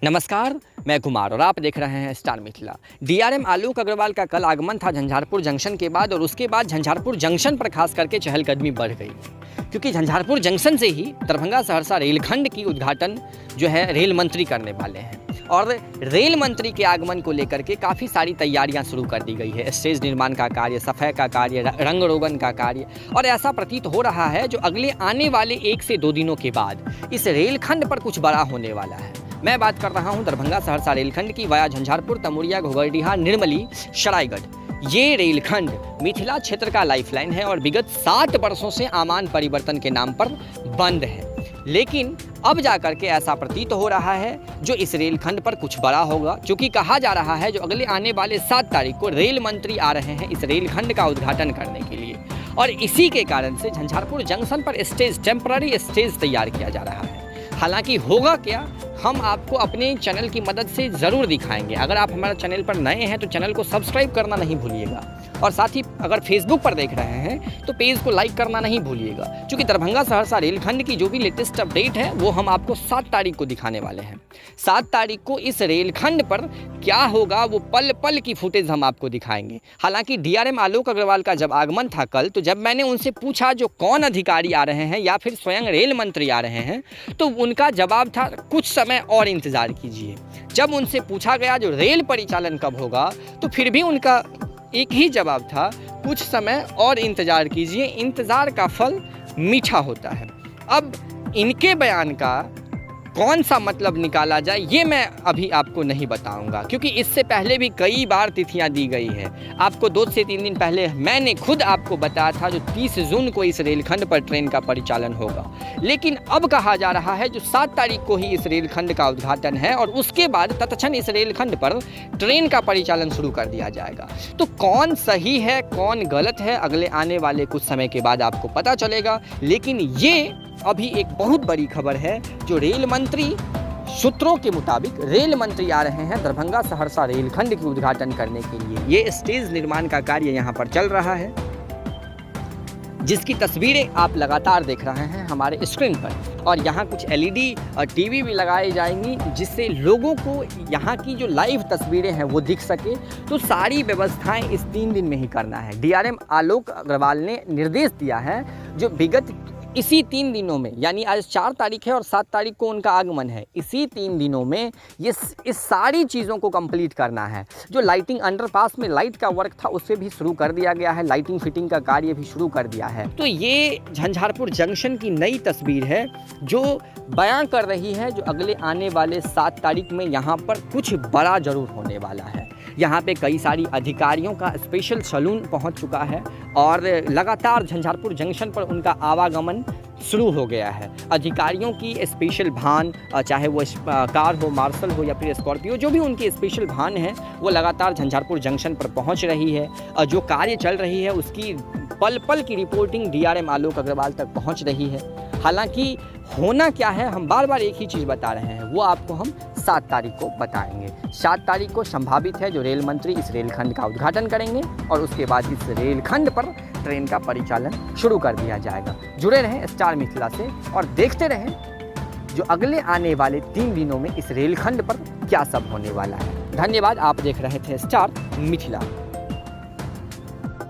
नमस्कार, मैं कुमार और आप देख रहे हैं स्टार मिथिला। डीआरएम आलोक अग्रवाल का कल आगमन था झंझारपुर जंक्शन के बाद और उसके बाद झंझारपुर जंक्शन पर खास करके चहलकदमी बढ़ गई, क्योंकि झंझारपुर जंक्शन से ही दरभंगा सहरसा रेलखंड की उद्घाटन जो है रेल मंत्री करने वाले हैं और रेल मंत्री के आगमन को लेकर के काफ़ी सारी तैयारियां शुरू कर दी गई है। स्टेज निर्माण का कार्य, सफाई का कार्य, रंग रोगन का कार्य, और ऐसा प्रतीत हो रहा है जो अगले आने वाले 1 से 2 दिनों के बाद इस रेलखंड पर कुछ बड़ा होने वाला है। मैं बात कर रहा हूं दरभंगा सहरसा रेलखंड की, वाया झंझारपुर, तमुरिया, घोघरडीहा, निर्मली, सरायगढ़। ये रेलखंड मिथिला क्षेत्र का लाइफलाइन है और विगत 7 वर्षों से आमान परिवर्तन के नाम पर बंद है, लेकिन अब जाकर के ऐसा प्रतीत हो रहा है जो इस रेलखंड पर कुछ बड़ा होगा, क्योंकि कहा जा रहा है जो अगले आने वाले 7 तारीख को रेल मंत्री आ रहे हैं इस रेलखंड का उद्घाटन करने के लिए, और इसी के कारण से झंझारपुर जंक्शन पर टेम्पररी स्टेज तैयार किया जा रहा है। हालांकि होगा क्या, हम आपको अपने चैनल की मदद से ज़रूर दिखाएंगे। अगर आप हमारे चैनल पर नए हैं तो चैनल को सब्सक्राइब करना नहीं भूलिएगा, और साथ ही अगर फेसबुक पर देख रहे हैं तो पेज को लाइक करना नहीं भूलिएगा, क्योंकि दरभंगा सहरसा रेलखंड की जो भी लेटेस्ट अपडेट है वो हम आपको 7 तारीख को दिखाने वाले हैं। 7 तारीख को इस रेलखंड पर क्या होगा वो पल पल की फुटेज हम आपको दिखाएंगे। हालांकि डीआरएम आलोक अग्रवाल का जब आगमन था कल, तो जब मैंने उनसे पूछा जो कौन अधिकारी आ रहे हैं या फिर स्वयं रेल मंत्री आ रहे हैं, तो उनका जवाब था कुछ समय और इंतजार कीजिए। जब उनसे पूछा गया जो रेल परिचालन कब होगा, तो फिर भी उनका एक ही जवाब था, कुछ समय और इंतजार कीजिए, इंतजार का फल मीठा होता है। अब इनके बयान का कौन सा मतलब निकाला जाए ये मैं अभी आपको नहीं बताऊंगा, क्योंकि इससे पहले भी कई बार तिथियां दी गई है। आपको 2 से 3 दिन पहले मैंने खुद आपको बताया था जो 30 जून को इस रेलखंड पर ट्रेन का परिचालन होगा, लेकिन अब कहा जा रहा है जो 7 तारीख को ही इस रेलखंड का उद्घाटन है और उसके बाद तत्क्षण इस रेलखंड पर ट्रेन का परिचालन शुरू कर दिया जाएगा। तो कौन सही है कौन गलत है अगले आने वाले कुछ समय के बाद आपको पता चलेगा, लेकिन ये अभी एक बहुत बड़ी खबर है जो रेल मंत्री, सूत्रों के मुताबिक रेल मंत्री आ रहे हैं दरभंगा सहरसा रेलखंड के उद्घाटन करने के लिए। ये स्टेज निर्माण का कार्य यहाँ पर चल रहा है, जिसकी तस्वीरें आप लगातार देख रहे हैं हमारे स्क्रीन पर, और यहाँ कुछ एलईडी और टीवी भी लगाई जाएंगी जिससे लोगों को यहाँ की जो लाइव तस्वीरें हैं वो दिख सके। तो सारी व्यवस्थाएं इस 3 दिन में ही करना है। डीआरएम आलोक अग्रवाल ने निर्देश दिया है जो विगत इसी 3 दिनों में, यानी आज 4 तारीख है और 7 तारीख को उनका आगमन है, इसी 3 दिनों में इस सारी चीज़ों को कंप्लीट करना है। जो लाइटिंग अंडरपास में लाइट का वर्क था उससे भी शुरू कर दिया गया है, लाइटिंग फिटिंग का कार्य भी शुरू कर दिया है। तो ये झंझारपुर जंक्शन की नई तस्वीर है जो बयां कर रही है जो अगले आने वाले 7 तारीख में यहाँ पर कुछ बड़ा जरूर होने वाला है। यहाँ पे कई सारी अधिकारियों का स्पेशल सैलून पहुँच चुका है और लगातार झंझारपुर जंक्शन पर उनका आवागमन शुरू हो गया है। अधिकारियों की स्पेशल वाहन, चाहे वो कार हो, मार्शल हो या फिर स्कॉर्पियो, जो भी उनकी स्पेशल वाहन है वो लगातार झंझारपुर जंक्शन पर पहुंच रही है। जो कार्य चल रही है उसकी पल पल की रिपोर्टिंग डीआरएम आलोक अग्रवाल तक पहुंच रही है। हालांकि होना क्या है, हम बार बार एक ही चीज़ बता रहे हैं, वो आपको हम 7 तारीख को बताएंगे। 7 तारीख को संभावित है जो रेल मंत्री इस रेलखंड का उद्घाटन करेंगे और उसके बाद इस रेलखंड पर ट्रेन का परिचालन शुरू कर दिया जाएगा। जुड़े रहें स्टार मिथिला से और देखते रहें जो अगले आने वाले 3 दिनों में इस रेलखंड पर क्या सब होने वाला है। धन्यवाद, आप देख रहे थे स्टार मिथिला।